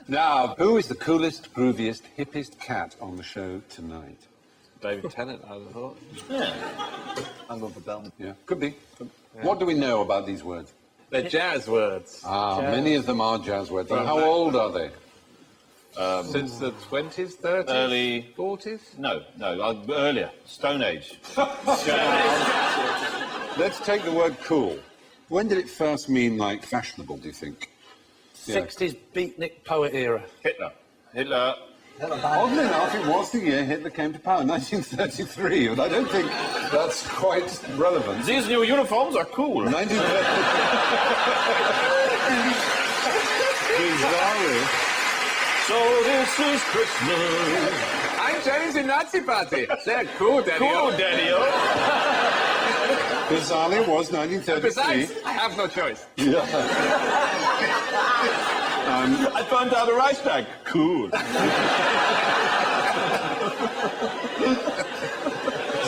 Now, who is the coolest, grooviest, hippest cat on the show tonight? David Tennant, I would have thought. Yeah. I'm going for Bernd. Yeah, could be. Yeah. What do we know about these words? They're jazz words. Ah, many of them are jazz words. And how old are they? Since the 20s, 30s? Early... 40s? No, earlier. Stone Age. Let's take the word cool. When did it first mean, like, fashionable, do you think? 60s beatnik poet era. Hitler. Oddly enough, it was the year Hitler came to power, 1933, but I don't think that's quite relevant. These new uniforms are cool. 1933. Bizarre. So this is Christmas. I'm joining the Nazi party. They're cool, Daddy. Cool, Daddy-o. Bizarrely, it was 1933. Besides, I have no choice. Yeah. I found out a Reichstag. Cool.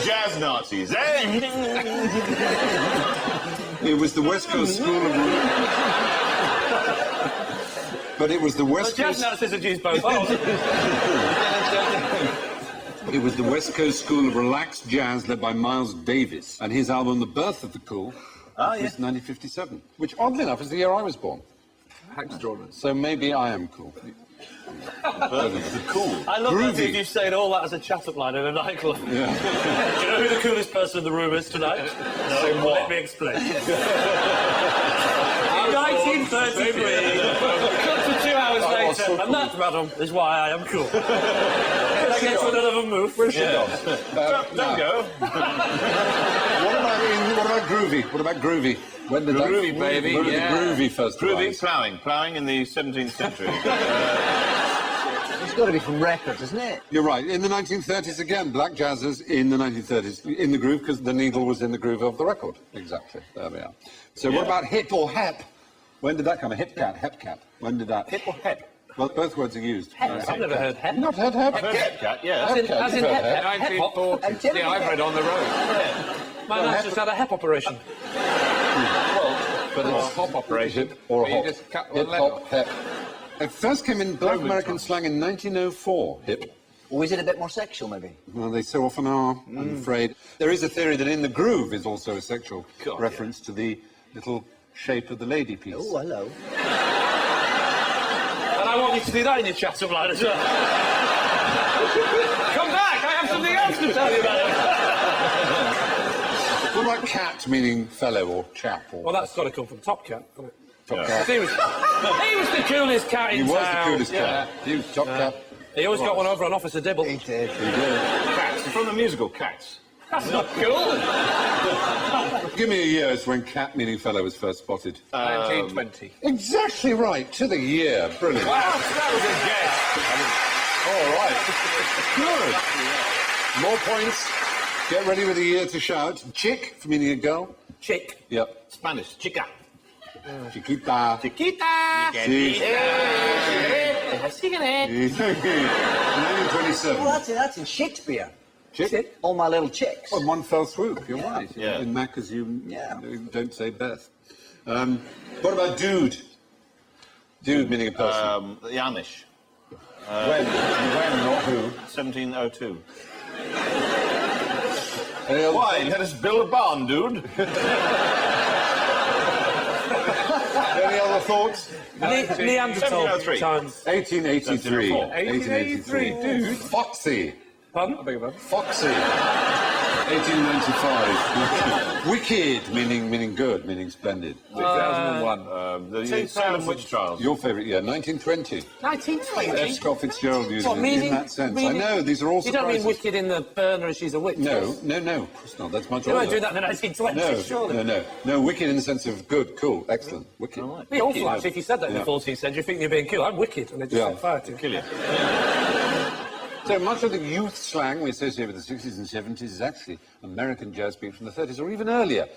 Jazz Nazis. It was the West Coast School of... But it was the West Coast... Jazz Nazis are Jews both. It was the West Coast School of Relaxed Jazz led by Miles Davis, and his album The Birth of the Cool was 1957, which, oddly enough, is the year I was born. Extraordinary. So maybe I am cool. Cool. I love Groovy. that if you saying all that as a chat-up line in a nightclub. Yeah. Do you know who the coolest person in the room is tonight? No, let me explain. In 1933, cut to 2 hours later, and that, madam, is why I am cool. Can I get to another move? Where's she gone? Don't go. What about groovy? What about groovy? When did Groovy, baby, yeah. Groovy first. Groovy, ploughing in the 17th century. It's got to be from records, isn't it? You're right. In the 1930s again, black jazzers in the 1930s in the groove because the needle was in the groove of the record. Exactly. There we are. So what about hip or hep? When did that come? A hip cat? When did that? Hip or hep? Well, both words are used. I've never heard hep. Not hep. Hep cat, yeah. As in hep. 1940s. Yeah, I've read on the road. My man's just had a hep operation. But it's a hop operation. Or a You hop. just cut Hip, one leg off. hop, hep. It first came in black American slang in 1904, hip. Or is it a bit more sexual, maybe? Well, they so often are, I'm afraid. There is a theory that in the groove is also a sexual reference to the little shape of the lady piece. Oh, hello. And I want you to do that in your chat-up line as well. Come back, I have something else to tell you about it. What about cat, meaning fellow or chap? Or Well, that's got to come from Top Cat, hasn't it? top cat. He was the coolest cat in He was the town. coolest cat. He was top cat. He always got one over on Officer Dibble. He did. He did. Cats, from the musical Cats. That's not cool. Give me a year as when cat, meaning fellow, was first spotted. 1920. Exactly right, to the year. Brilliant. Wow, that was a All right. Good. More points. Get ready with a year to shout. Chick, meaning a girl. Chick. Yep. guess. Spanish, chica. Chiquita. Chiquita. Sí. 1927. Oh, that's in Shakespeare. Chick? All my little chicks. Oh, one fell swoop. You're right. Yeah. In Macca's, you Yeah. don't say Beth. What about dude? Dude meaning a person. The Amish. When, not who. 1702. Any other Why? Let us build a barn, dude. Any other thoughts? Neanderthal 1703. times. 1883. 1883, dude. Foxy. Pardon? I beg your pardon? Foxy. 1895. Wicked, meaning good, meaning splendid. 2001. The Salem witch trials. Your favourite year, 1920. 1920. F. Scott Fitzgerald used What, it meaning- in that sense. meaning- I know, these are all You don't mean surprises. wicked in the burner and she's a witch? No, of course not. That's much You older. won't do that in the 1920s, surely. No, wicked in the sense of good, cool, excellent, wicked. It'd be awful, actually, if you said that in Yeah. the 14th century, you think you're being cool. I'm wicked, and they just Yeah. set fire to you. Kill you. So much of the youth slang we associate with the 60s and 70s is actually American jazz beats from the 30s or even earlier.